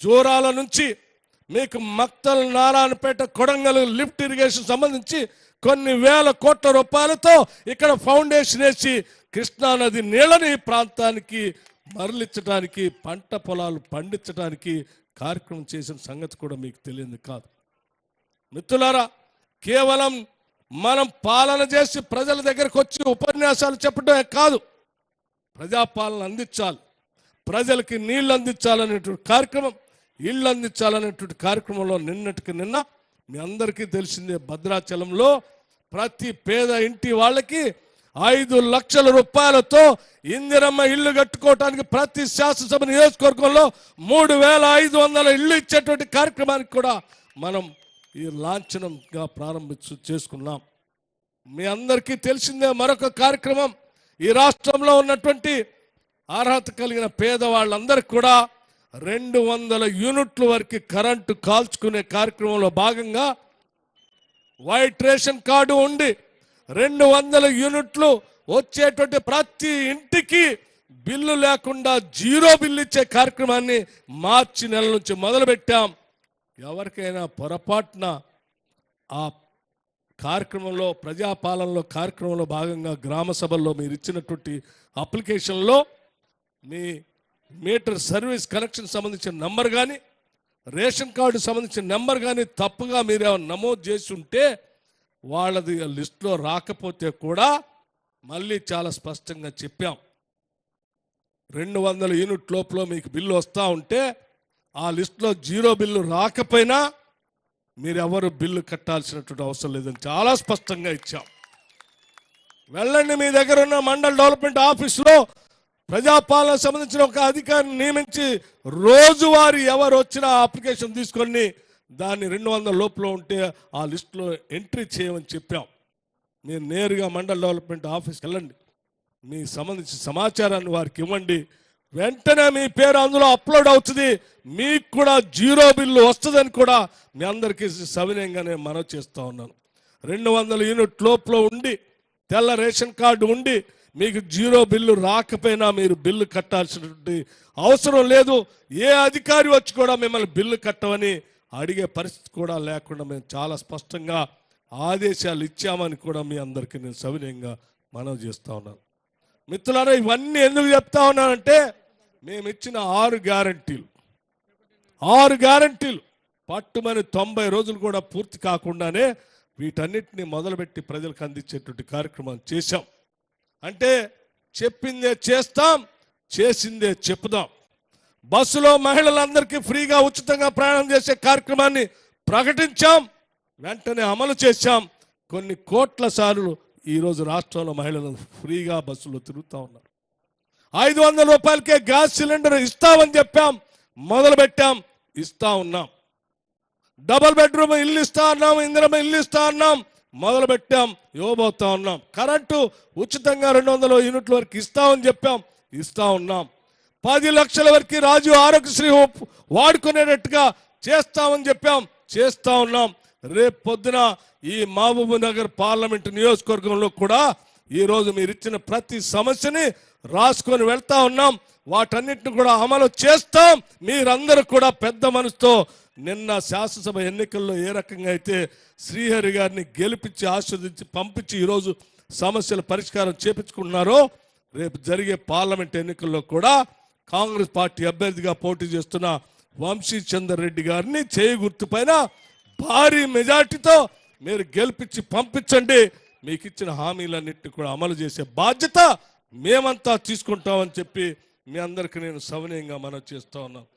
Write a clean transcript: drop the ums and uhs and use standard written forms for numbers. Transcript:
జోరాల నుంచి మీకు Makthal Narayanpet Kodangal lift irrigation సంబంధించి కొన్ని వేల కోట్ల రూపాయలతో ఇక్కడ ఫౌండేషన్ వేసి కృష్ణానది నీళ్ళని ఈ ప్రాంతానికి మరలించడానికి పంట పొలాలు పండించడానికి కార్యక్రమం చేసిన సంగతి కూడా మీకు తెలియదు కాదు. మిత్రులారా, కేవలం మనం పాలన చేసి ప్రజల దగ్గరకు వచ్చి ఉపన్యాసాలు చెప్పడమే కాదు, ప్రజాపాలన అందించాలి, ప్రజలకి నీళ్లు అందించాలనేటువంటి కార్యక్రమం, ఇళ్ళు అందించాలనేటువంటి కార్యక్రమంలో నిన్నటికి నిన్న మీ అందరికీ తెలిసిందే, భద్రాచలంలో ప్రతి పేద ఇంటి వాళ్ళకి 5 లక్షల రూపాయలతో ఇందిరమ్మ ఇల్లు కట్టుకోవడానికి ప్రతి శాసనసభ నియోజకవర్గంలో 3500 ఇళ్ళు ఇచ్చేటువంటి కార్యక్రమానికి కూడా మనం ఈ లాంఛనంగా చేసుకున్నాం. మీ అందరికీ తెలిసిందే మరొక కార్యక్రమం, ఈ రాష్ట్రంలో ఉన్నటువంటి అర్హత కలిగిన పేదవాళ్ళందరికీ కూడా 200 యూనిట్ల వరకు కరెంటు కాల్చుకునే కార్యక్రమంలో భాగంగా వైట్ రేషన్ కార్డు ఉండి 200 యూనిట్లు వచ్చేటువంటి ప్రతి ఇంటికి బిల్లు లేకుండా 0 బిల్లు ఇచ్చే కార్యక్రమాన్ని మార్చి నెల నుంచి మొదలుపెట్టాం. ఎవరికైనా పొరపాటున ఆ కార్యక్రమంలో ప్రజాపాలనలో కార్యక్రమంలో భాగంగా గ్రామ సభల్లో మీరు ఇచ్చినటువంటి అప్లికేషన్లో మీ మీటర్ సర్వీస్ కనెక్షన్ సంబంధించిన నెంబర్ కానీ రేషన్ కార్డు సంబంధించిన నెంబర్ కానీ తప్పుగా మీరు ఏమైనా నమోదు చేసి ఉంటే వాళ్ళది లిస్టులో రాకపోతే కూడా మళ్ళీ చాలా స్పష్టంగా చెప్పాం. 200 యూనిట్ లోపల మీకు బిల్లు వస్తూ ఉంటే ఆ లిస్టులో 0 బిల్లు రాకపోయినా మీరు ఎవరు బిల్లు కట్టాల్సినటువంటి అవసరం లేదని చాలా స్పష్టంగా ఇచ్చాం. వెళ్ళండి, మీ దగ్గర ఉన్న మండల్ డెవలప్మెంట్ ఆఫీసులో ప్రజాపాలన సంబంధించిన ఒక అధికారిని నియమించి రోజువారీ ఎవరు వచ్చినా అప్లికేషన్ తీసుకొని దాన్ని 200 లోపల ఉంటే ఆ లిస్టులో ఎంట్రీ చేయమని చెప్పాం. మీరు నేరుగా మండల్ డెవలప్మెంట్ ఆఫీస్కి వెళ్ళండి, మీ సంబంధించిన సమాచారాన్ని వారికి ఇవ్వండి, వెంటనే మీ పేరు అందులో అప్లోడ్ అవుతుంది, మీకు కూడా 0 బిల్లు వస్తుందని కూడా మీ అందరికీ సవినయంగానే మనవి చేస్తూ ఉన్నాను. 200 యూనిట్ లోపల ఉండి తెల్ల రేషన్ కార్డు ఉండి మీకు 0 బిల్లు రాకపోయినా మీరు బిల్లు కట్టాల్సినటువంటి అవసరం లేదు. ఏ అధికారి వచ్చి కూడా మిమ్మల్ని బిల్లు కట్టమని అడిగే పరిస్థితి కూడా లేకుండా మేము చాలా స్పష్టంగా ఆదేశాలు ఇచ్చామని కూడా మీ అందరికీ నేను సవినయంగా మనవి చేస్తూ ఉన్నాను. మిత్రులారా, ఇవన్నీ ఎందుకు చెప్తా ఉన్నానంటే మేము ఇచ్చిన 6 గ్యారంటీలు పట్టుమని 90 రోజులు కూడా పూర్తి కాకుండానే వీటన్నిటిని మొదలుపెట్టి ప్రజలకు అందించేటువంటి కార్యక్రమం చేశాం. అంటే చెప్పిందే చేస్తాం, చేసిందే చెప్పుదాం. బస్సులో మహిళలందరికీ ఫ్రీగా ఉచితంగా ప్రయాణం చేసే కార్యక్రమాన్ని ప్రకటించాం, వెంటనే అమలు చేశాం. కొన్ని కోట్ల సార్లు ఈరోజు రాష్ట్రంలో మహిళలు ఫ్రీగా బస్సులో తిరుగుతూ ఉన్నారు. 500 రూపాయలకే గ్యాస్ సిలిండర్ ఇస్తామని చెప్పాం, మొదలుపెట్టాం, ఇస్తా ఉన్నాం. డబుల్ బెడ్రూమ్ ఇల్లు ఇస్తా ఉన్నాం, ఇందిరమ్మ ఇల్లు ఇస్తా ఉన్నాం, మొదలుపెట్టాం, ఇవ్వబోతా ఉన్నాం. కరెంటు ఉచితంగా 200 యూనిట్ల వరకు ఇస్తామని చెప్పాం, ఇస్తా ఉన్నాం. 10 లక్షల వరకు రాజీవ్ ఆరోగ్యశ్రీ వాడుకునేటట్టుగా చేస్తామని చెప్పాం, చేస్తా ఉన్నాం. రేపు పొద్దున ఈ మహబూబ్ నగర్ పార్లమెంట్ నియోజకవర్గంలో కూడా ఈరోజు మీరు ఇచ్చిన ప్రతి సమస్యని రాసుకొని వెళ్తా ఉన్నాం, వాటన్నిటిని కూడా అమలు చేస్తాం. మీరందరూ కూడా పెద్ద మనసుతో నిన్న శాసనసభ ఎన్నికల్లో ఏ రకంగా అయితే శ్రీహరి గారిని గెలిపించి ఆశీర్వదించి పంపించి ఈరోజు సమస్యల పరిష్కారం చేపించుకున్నారో, రేపు జరిగే పార్లమెంట్ ఎన్నికల్లో కూడా కాంగ్రెస్ పార్టీ అభ్యర్థిగా పోటీ చేస్తున్న వంశీ చందర్ రెడ్డి గారిని చేయి గుర్తుపైన భారీ మెజార్టీతో మీరు గెలిపించి పంపించండి. మీకు ఇచ్చిన హామీలన్నింటినీ కూడా అమలు చేసే బాధ్యత మేమంతా తీసుకుంటామని చెప్పి మీ అందరికీ నేను సవినయంగా మనవి చేస్తా ఉన్నాను.